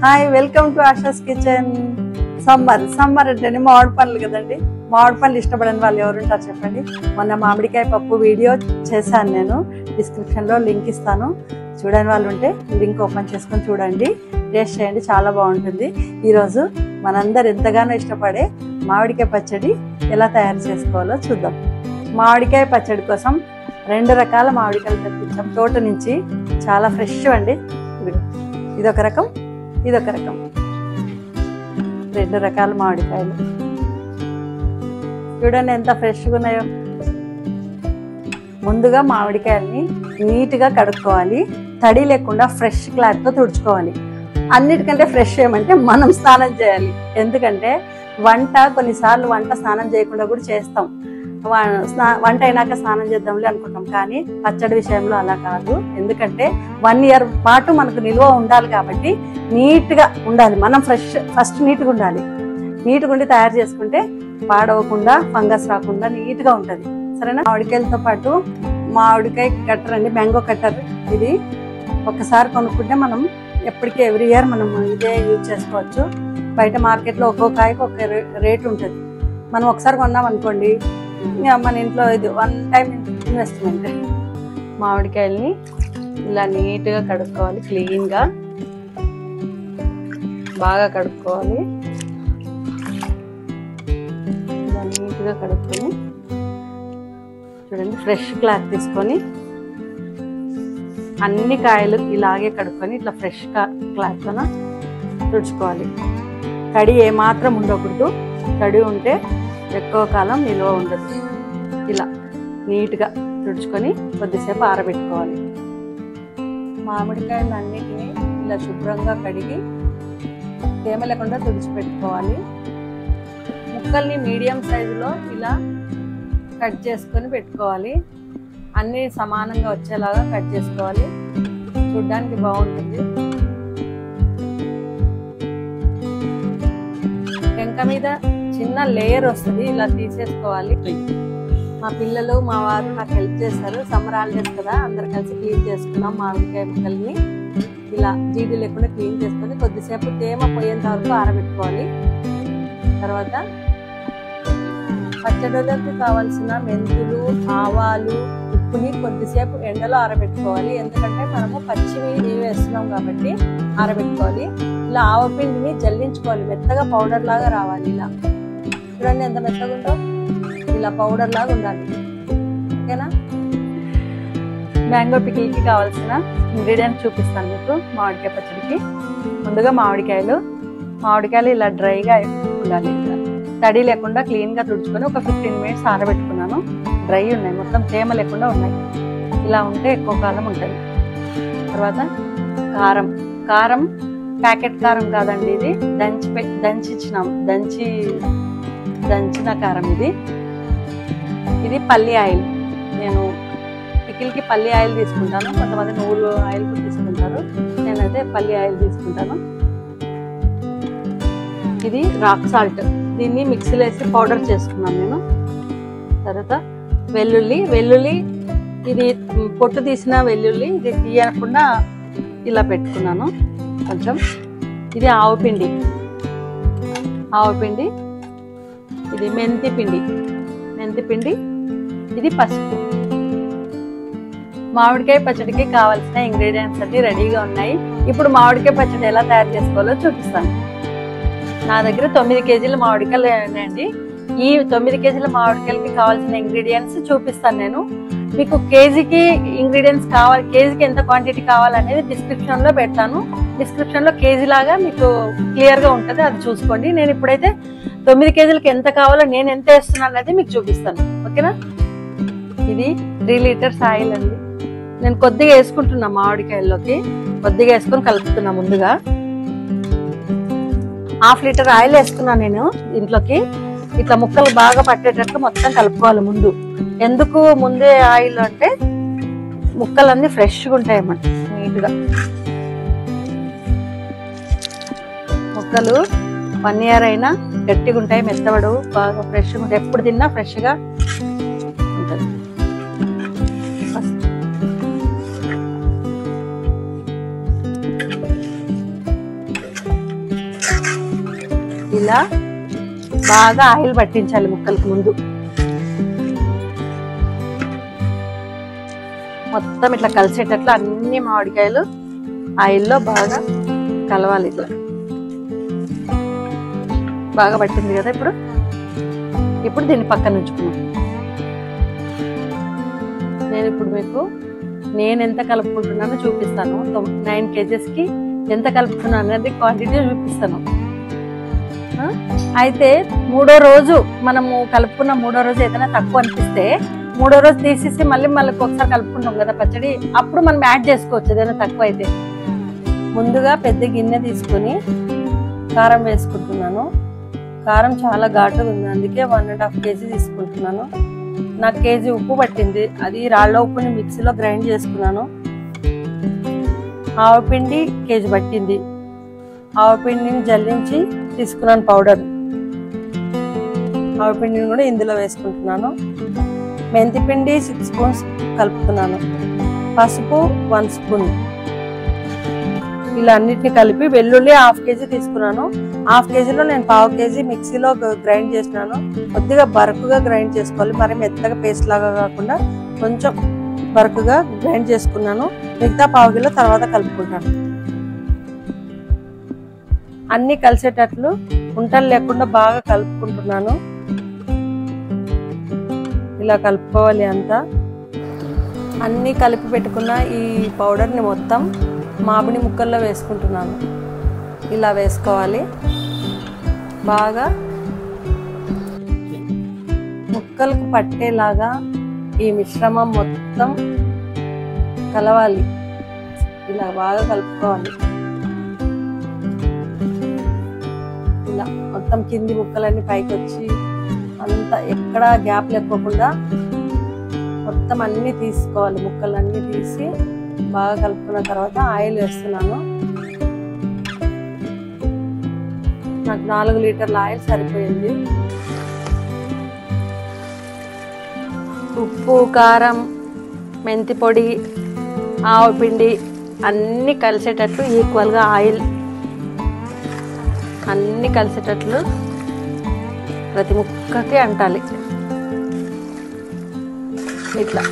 Hi, welcome to ASHAs kitchen. Summer అంటేనే మామిడి పండ్లు కదండి. మామిడి పండ్లు ఇష్టపడని వాళ్ళు ఎవరుంటారు చెప్పండి. మొన్న మామిడికాయ పప్పు వీడియో చేశాను నేను, డిస్క్రిప్షన్లో లింక్ ఇస్తాను. చూడని వాళ్ళు ఉంటే లింక్ ఓపెన్ చేసుకొని చూడండి, టేస్ట్ చేయండి, చాలా బాగుంటుంది. ఈరోజు మనందరు ఎంతగానో ఇష్టపడే మామిడికాయ పచ్చడి ఎలా తయారు చేసుకోవాలో చూద్దాం. మామిడికాయ పచ్చడి కోసం 2 రకాల మామిడికాయలు తెప్పించాం తోట నుంచి. చాలా ఫ్రెష్ అండి. ఇదొక రకం, ఇదొక రకం, 2 రకాల మామిడికాయలు. చూడండి ఎంత ఫ్రెష్గా ఉన్నాయో. ముందుగా మామిడికాయల్ని నీట్గా కడుక్కోవాలి. తడి లేకుండా ఫ్రెష్ క్లాత్తో తుడుచుకోవాలి. అన్నిటికంటే ఫ్రెష్ ఏమంటే మనం స్నానం చేయాలి. ఎందుకంటే కొన్నిసార్లు వంట స్నానం చేయకుండా కూడా చేస్తాం. వంట అయినాక స్నానం చేద్దాంలే అనుకుంటాం, కానీ పచ్చడి విషయంలో అలా కాదు. ఎందుకంటే 1 ఇయర్ పాటు మనకు నిల్వ ఉండాలి కాబట్టి నీట్గా ఉండాలి. మనం ఫస్ట్ నీట్గా ఉండాలి. నీట్గా ఉండి తయారు చేసుకుంటే పాడవకుండా, ఫంగస్ రాకుండా నీట్గా ఉంటుంది. సరేనా? మామిడికాయలతో పాటు మామిడికాయ కట్టర్ అండి, మ్యాంగో కట్టర్. ఇది ఒక్కసారి కొనుక్కుంటే మనం ఎప్పటికీ ఎవ్రీ ఇయర్ మనం ఇదే యూజ్ చేసుకోవచ్చు. బయట మార్కెట్లో ఒక్కో కాయకు ఒక రేట్ ఉంటుంది. మనం ఒకసారి కొన్నాం అనుకోండి, మన ఇంట్లో ఇది 1 టైం ఇన్వెస్ట్మెంట్. మామిడికాయల్ని ఇలా నీట్గా కడుక్కోవాలి. క్లీన్గా బాగా కడుక్కోవాలి. ఇలా నీట్గా కడుక్కొని చూడండి, ఫ్రెష్ క్లాత్ తీసుకొని అన్ని కాయలు ఇలాగే కడుక్కొని ఇట్లా ఫ్రెష్ క్లాత్తోన తుడుచుకోవాలి. తడి ఏమాత్రం ఉండకూడదు. తడి ఉంటే ఎక్కువ కాలం నిల్వ ఉండదు. ఇలా నీట్గా తుడుచుకొని కొద్దిసేపు ఆరబెట్టుకోవాలి. మామిడికాయలు అన్నిటినీ ఇలా శుభ్రంగా కడిగి తేమ లేకుండా తుడిచిపెట్టుకోవాలి. ముక్కల్ని మీడియం సైజులో ఇలా కట్ చేసుకొని పెట్టుకోవాలి. అన్నీ సమానంగా వచ్చేలాగా కట్ చేసుకోవాలి. చూడ్డానికి బాగుంటుంది. టెంక మీద చిన్న లేయర్ వస్తుంది, ఇలా తీసేసుకోవాలి. మా పిల్లలు, మా వారు నాకు హెల్ప్ చేస్తారు. సమ్మర్ హాలిడేస్ కదా, అందరు కలిసి క్లీన్ చేసుకున్నాం మామిడికాయ ముక్కల్ని. ఇలా జీడి లేకుండా క్లీన్ చేసుకొని కొద్దిసేపు తేమ పోయేంత వరకు ఆరబెట్టుకోవాలి. తర్వాత పచ్చడిలోకి కావాల్సిన మెంతులు, ఆవాలు, ఉప్పుని కొద్దిసేపు ఎండలో ఆరబెట్టుకోవాలి. ఎందుకంటే మనము పచ్చివి వేస్తున్నాం కాబట్టి ఆరబెట్టుకోవాలి. ఇలా ఆవపిండిని జల్లించుకోవాలి. మెత్తగా పౌడర్ లాగా రావాలి. ఇలా చూడండి ఎంత మెత్తగా ఉందో. ఇలా పౌడర్ లాగా ఉండాలి. ఓకేనా? మ్యాంగో పికిల్కి కావాల్సిన ఇంగ్రీడియంట్స్ చూపిస్తాను మీకు. మామిడికాయ పచ్చడికి ముందుగా మామిడికాయలు ఇలా డ్రైగా ఉండాలి. తడి లేకుండా క్లీన్గా తుడుచుకొని ఒక 15 మినిట్స్ ఆరబెట్టుకున్నాను. డ్రై ఉన్నాయి, మొత్తం తేమ లేకుండా ఉన్నాయి. ఇలా ఉంటే ఎక్కువ కాలం ఉంటుంది. తర్వాత కారం ప్యాకెట్ కారం కాదండి, ఇది దంచిన కారం. ఇది పల్లి ఆయిల్. నేను పికిల్కి పల్లి ఆయిల్ తీసుకుంటాను. కొంతమంది నువ్వులు ఆయిల్ కూడా తీసుకుంటారు. నేనైతే పల్లి ఆయిల్ తీసుకుంటాను. ఇది రాక్ సాల్ట్. దీన్ని మిక్సీలో వేసి పౌడర్ చేసుకున్నాను నేను. తర్వాత వెల్లుల్లి ఇది పొట్టు తీసిన వెల్లుల్లి. ఇది తీయకుండా ఇలా పెట్టుకున్నాను కొంచెం. ఇది ఆవుపిండి. ఇది మెంతి పిండి. ఇది పసుపు. మామిడికాయ పచ్చడికి కావాల్సిన ఇంగ్రీడియంట్స్ అన్ని రెడీగా ఉన్నాయి. ఇప్పుడు మామిడికాయ పచ్చడి ఎలా తయారు చేసుకోవాలో చూపిస్తాను. నా దగ్గర 9 కేజీల మామిడికాయలు ఉన్నాయండి. ఈ 9 కేజీల మామిడికాయలకి కావాల్సిన ఇంగ్రీడియంట్స్ చూపిస్తాను నేను మీకు. కేజీకి ఇంగ్రీడియంట్స్ కావాలి, కేజీకి ఎంత క్వాంటిటీ కావాలనేది డిస్క్రిప్షన్లో పెడతాను. డిస్క్రిప్షన్లో కేజీ లాగా మీకు క్లియర్గా ఉంటుంది, అది చూసుకోండి. నేను ఇప్పుడైతే 9 కేజీలకి ఎంత కావాలో, నేను ఎంత వేస్తున్నాను అనేది మీకు చూపిస్తాను. ఓకేనా? ఇది 3 లీటర్స్ ఆయిల్ అండి. నేను కొద్దిగా వేసుకుంటున్నా మామిడికాయల్లోకి. కొద్దిగా వేసుకొని కలుపుతున్నా. ముందుగా 1/2 లీటర్ ఆయిల్ వేసుకున్నాను నేను దీంట్లోకి. ఇట్లా ముక్కలు బాగా పట్టేటట్టు మొత్తం కలుపుకోవాలి ముందు. ఎందుకు ముందే ఆయిల్ అంటే ముక్కలన్నీ ఫ్రెష్గా ఉంటాయి అన్నమాట. నీట్గా ముక్కలు 1 ఇయర్ అయినా గట్టిగా ఉంటాయి, మెత్తబడవు, బాగా ఫ్రెష్గా ఉంటాయి. ఎప్పుడు తిన్నా ఫ్రెష్గా ఉంటుంది. ఇలా బాగా ఆయిల్ పట్టించాలి ముక్కలకి ముందు. మొత్తం ఇట్లా కలిసేటట్లు అన్ని మామిడికాయలు ఆయిల్లో బాగా కలవాలి. ఇట్లా బాగా పట్టింది కదా. ఇప్పుడు దీన్ని పక్కన ఉంచుకున్నాం. నేను ఇప్పుడు మీకు నేను ఎంత కలుపుకుంటున్నానో చూపిస్తాను. 9 kgsకి ఎంత కలుపుతున్నాను అనేది క్వాంటిటీ చూపిస్తాను. అయితే 3వ రోజు మనము కలుపుకున్న 3వ రోజు ఏదైనా తక్కువ అనిపిస్తే 3వ రోజు తీసేసి మళ్ళీ ఒకసారి కలుపుకుంటాం కదా పచ్చడి, అప్పుడు మనం యాడ్ చేసుకోవచ్చు ఏదైనా తక్కువ అయితే. ముందుగా పెద్ద గిన్నె తీసుకొని కారం వేసుకుంటున్నాను. కారం చాలా ఘాటుగా ఉంది, అందుకే 1.5 kg తీసుకుంటున్నాను. నాకు కేజీ ఉప్పు పట్టింది, అది రాళ్ళ ఉప్పుని మిక్సీలో గ్రైండ్ చేసుకున్నాను. ఆవపిండి కేజీ పట్టింది, ఆవపిండిని జల్లించి తీసుకున్నాను పౌడర్. ఆవపిండిని కూడా ఇందులో వేసుకుంటున్నాను. మెంతిపిండి 6 స్పూన్స్ కలుపుతున్నాను. పసుపు 1 స్పూన్. ఇలా అన్నిటిని కలిపి వెల్లుల్లి 1/2 kg తీసుకున్నాను. 1/2 kgలో నేను 1/4 kg మిక్సీలో గ్రైండ్ చేసినాను. కొద్దిగా బరకుగా గ్రైండ్ చేసుకోవాలి, మరి మెత్తగా పేస్ట్ లాగా కాకుండా కొంచెం బరకుగా గ్రైండ్ చేసుకున్నాను. మిగతా 1/4 kg తర్వాత కలుపుకుంటాను. అన్ని కలిసేటట్లు ఉంటలు లేకుండా బాగా కలుపుకుంటున్నాను. ఇలా కలుపుకోవాలి అంతా. అన్ని కలిపి పెట్టుకున్న ఈ పౌడర్ని మొత్తం మామిడి ముక్కల్లో వేసుకుంటున్నాను. ఇలా వేసుకోవాలి, బాగా ముక్కలకు పట్టేలాగా ఈ మిశ్రమం మొత్తం కలవాలి. ఇలా బాగా కలుపుకోవాలి. ఇలా మొత్తం కింది ముక్కలన్నీ పైకి వచ్చి అంతా ఎక్కడ గ్యాప్ లేకోకుండా మొత్తం అన్నీ తీసుకోవాలి. ముక్కలన్నీ తీసి బాగా కలుపుకున్న తర్వాత ఆయిల్ వేస్తున్నాను. నాకు 4 లీటర్ల ఆయిల్ సరిపోయింది. ఉప్పు, కారం, మెంతి పొడి, ఆవపిండి అన్నీ కలిసేటట్లు ఈక్వల్గా ఆయిల్ అన్నీ కలిసేటట్లు ప్రతి ముక్కకి అంటాలి. ఇట్లా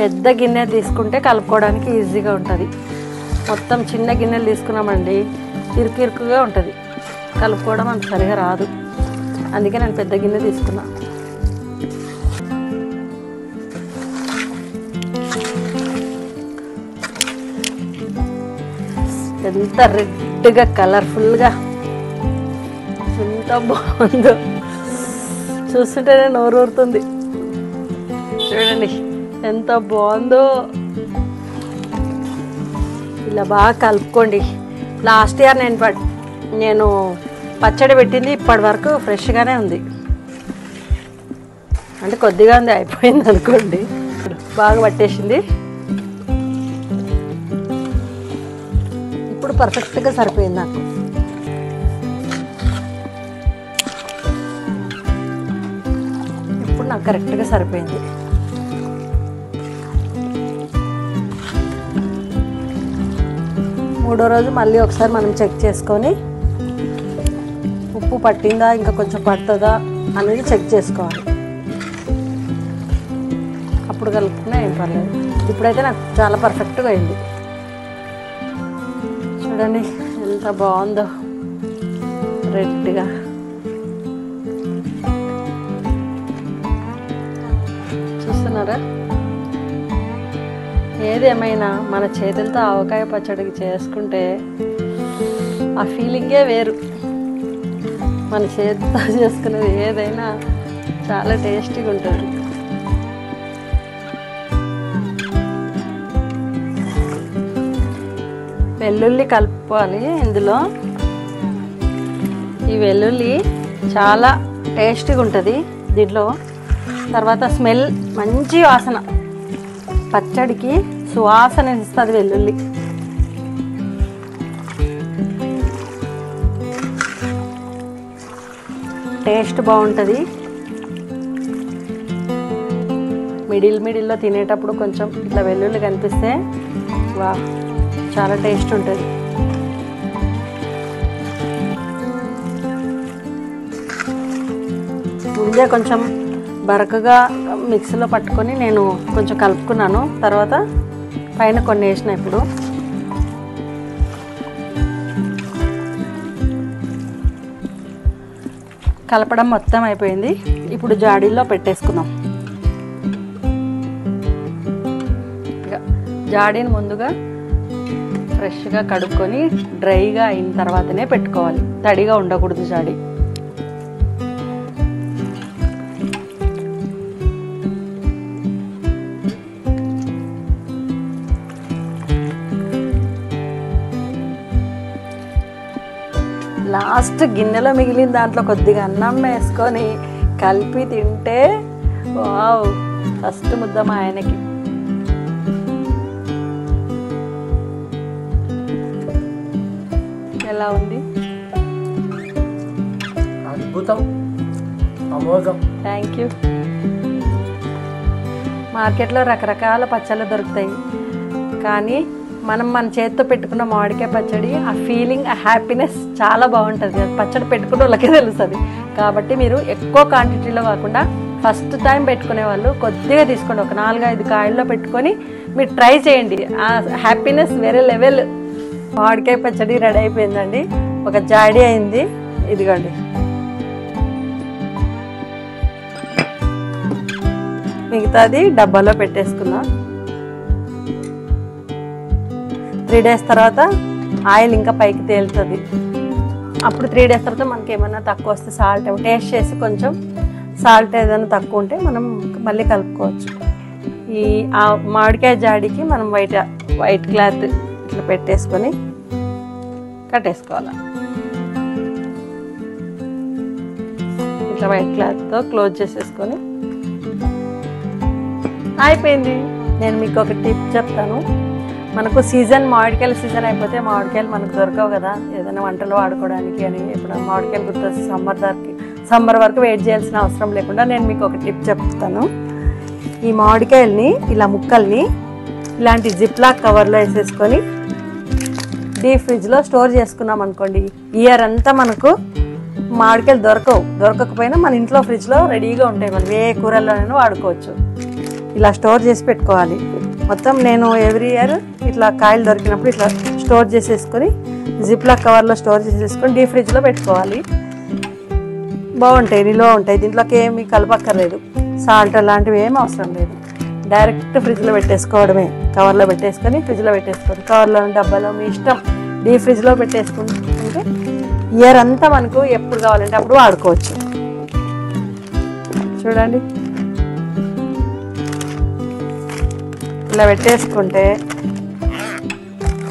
పెద్ద గిన్నె తీసుకుంటే కలుపుకోవడానికి ఈజీగా ఉంటుంది. మొత్తం చిన్న గిన్నెలు తీసుకున్నామండి ఇరుకుగా ఉంటుంది, కలుపుకోవడం అంత సరిగా రాదు. అందుకే నేను పెద్ద గిన్నె తీసుకున్నా. ఎంత రెడ్గా కలర్ఫుల్గా ఎంత బాగుందో చూస్తుంటేనే నోరు ఊరుతుంది. చూడండి ఎంత బాగుందో. ఇలా బాగా కలుపుకోండి. లాస్ట్ ఇయర్ నేను పచ్చడి పెట్టింది ఇప్పటి వరకు ఫ్రెష్గానే ఉంది, అంటే కొద్దిగా ఉంది, అయిపోయింది అనుకోండి. బాగా పట్టేసింది. ఇప్పుడు పర్ఫెక్ట్గా సరిపోయింది నాకు. ఇప్పుడు నాకు కరెక్ట్గా సరిపోయింది. మూడో రోజు మళ్ళీ ఒకసారి మనం చెక్ చేసుకొని ఉప్పు పట్టిందా ఇంకా కొంచెం పడుతుందా అనేది చెక్ చేసుకోవాలి. అప్పుడు కలుపుకున్నా ఏం పర్లేదు. ఇప్పుడైతే నాకు చాలా పర్ఫెక్ట్గా అయింది. చూడండి ఎంత బాగుందో రెడ్గా. చూస్తున్నారా? ఏదేమైనా మన చేతులతో ఆవకాయ పచ్చడికి చేసుకుంటే ఆ ఫీలింగే వేరు. మన చేతితో చేసుకునేది ఏదైనా చాలా టేస్టీగా ఉంటుంది. వెల్లుల్లి కలుపుకోవాలి ఇందులో. ఈ వెల్లుల్లి చాలా టేస్టీగా ఉంటుంది దీంట్లో. తర్వాత స్మెల్ మంచి వాసన, పచ్చడికి సువాసన ఇస్తుంది వెల్లుల్లి. టేస్ట్ బాగుంటుంది. మిడిల్లో తినేటప్పుడు కొంచెం ఇట్లా వెల్లుల్లి కనిపిస్తే వా చాలా టేస్ట్ ఉంటుంది. ముందే కొంచెం బరకగా మిక్సీలో పట్టుకొని నేను కొంచెం కలుపుకున్నాను. తర్వాత పైన కొన్ని వేసిన. ఇప్పుడు కలపడం మొత్తం అయిపోయింది. ఇప్పుడు జాడీల్లో పెట్టేసుకుందాం. జాడీని ముందుగా ఫ్రెష్గా కడుక్కొని డ్రైగా అయిన తర్వాతనే పెట్టుకోవాలి. తడిగా ఉండకూడదు జాడీ. లాస్ట్ గిన్నెలో మిగిలిన దాంట్లో కొద్దిగా అన్నం వేసుకొని కలిపి తింటే వావ్, ఫస్ట్ ముద్ద మా ఆయనకి. ఎలా ఉంది? అద్భుతం, అమోఘం. Thank you. మార్కెట్లో రకరకాల పచ్చళ్ళు దొరుకుతాయి, కానీ మనం మన చేతితో పెట్టుకున్న మామిడికాయ పచ్చడి, ఆ ఫీలింగ్, ఆ హ్యాపీనెస్ చాలా బాగుంటుంది. పచ్చడి పెట్టుకున్న వాళ్ళకే తెలుస్తుంది. కాబట్టి మీరు ఎక్కువ క్వాంటిటీలో కాకుండా ఫస్ట్ టైం పెట్టుకునే వాళ్ళు కొద్దిగా తీసుకోండి. ఒక 4-5 కాయల్లో పెట్టుకొని మీరు ట్రై చేయండి. ఆ హ్యాపీనెస్ వేరే లెవెల్. మామిడికాయ పచ్చడి రెడీ అయిపోయిందండి. ఒక జాడీ అయింది. ఇదిగోండి. మిగతాది డబ్బాలో పెట్టేసుకుందాం. 3 days తర్వాత ఆయిల్ ఇంకా పైకి తేలుతుంది. అప్పుడు 3 days తర్వాత మనకి ఏమైనా తక్కువ వస్తే సాల్ట్ టేస్ట్ చేసి కొంచెం సాల్ట్ ఏదైనా తక్కువ ఉంటే మనం మళ్ళీ కలుపుకోవచ్చు. ఈ మామిడికాయ జాడీకి మనం వైట్ క్లాత్ ఇట్లా పెట్టేసుకొని కట్టేసుకోవాలి. ఇట్లా వైట్ క్లాత్తో క్లోజ్ చేసేసుకొని అయిపోయింది. నేను మీకు ఒక టిప్ చెప్తాను. మనకు మామిడికాయల సీజన్ అయిపోతే మామిడికాయలు మనకు దొరకవు కదా, ఏదైనా వంటలు వాడుకోవడానికి అని. ఇప్పుడు మామిడికాయలు గుర్తొస్తే సమ్మర్ వరకు వెయిట్ చేయాల్సిన అవసరం లేకుండా నేను మీకు ఒక టిప్ చెప్తాను. ఈ మామిడికాయల్ని ఇలా ముక్కల్ని ఇలాంటి జిప్లాక్ కవర్లో వేసేసుకొని డీప్ ఫ్రిడ్జ్లో స్టోర్ చేసుకున్నాం అనుకోండి, ఇయర్ అంతా మనకు మామిడికాయలు దొరకకపోయినా మన ఇంట్లో ఫ్రిడ్జ్లో రెడీగా ఉంటాయి. మనం ఏ కూరల్లోనైనా వాడుకోవచ్చు. ఇలా స్టోర్ చేసి పెట్టుకోవాలి. మొత్తం నేను ఎవ్రీ ఇయర్ ఇట్లా కాయలు దొరికినప్పుడు ఇట్లా స్టోర్ చేసేసుకొని జిప్లాక్ కవర్లో స్టోర్ చేసేసుకొని డీప్ ఫ్రిడ్జ్లో పెట్టుకోవాలి. బాగుంటాయి, నిల్వ ఉంటాయి. దీంట్లోకి ఏమి కలపక్కర్లేదు, సాల్ట్ అలాంటివి ఏమి అవసరం లేదు. డైరెక్ట్ ఫ్రిడ్జ్లో పెట్టేసుకోవడమే. కవర్లో పెట్టేసుకొని ఫ్రిడ్జ్లో పెట్టేసుకోండి. కవర్లో డబ్బాలో మీ ఇష్టం. డీప్ ఫ్రిడ్జ్లో పెట్టేసుకుంటే ఇయర్ అంతా మనకు ఎప్పుడు కావాలంటే అప్పుడు వాడుకోవచ్చు. చూడండి, ఇలా పెట్టేసుకుంటే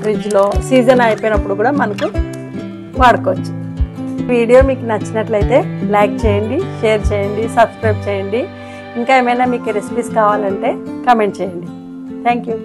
ఫ్రిడ్జ్లో సీజన్ అయిపోయినప్పుడు కూడా మనకు వాడుకోవచ్చు. వీడియో మీకు నచ్చినట్లయితే లైక్ చేయండి, షేర్ చేయండి, సబ్స్క్రైబ్ చేయండి. ఇంకా ఏమైనా మీకు రెసిపీస్ కావాలంటే కామెంట్ చేయండి. Thank you.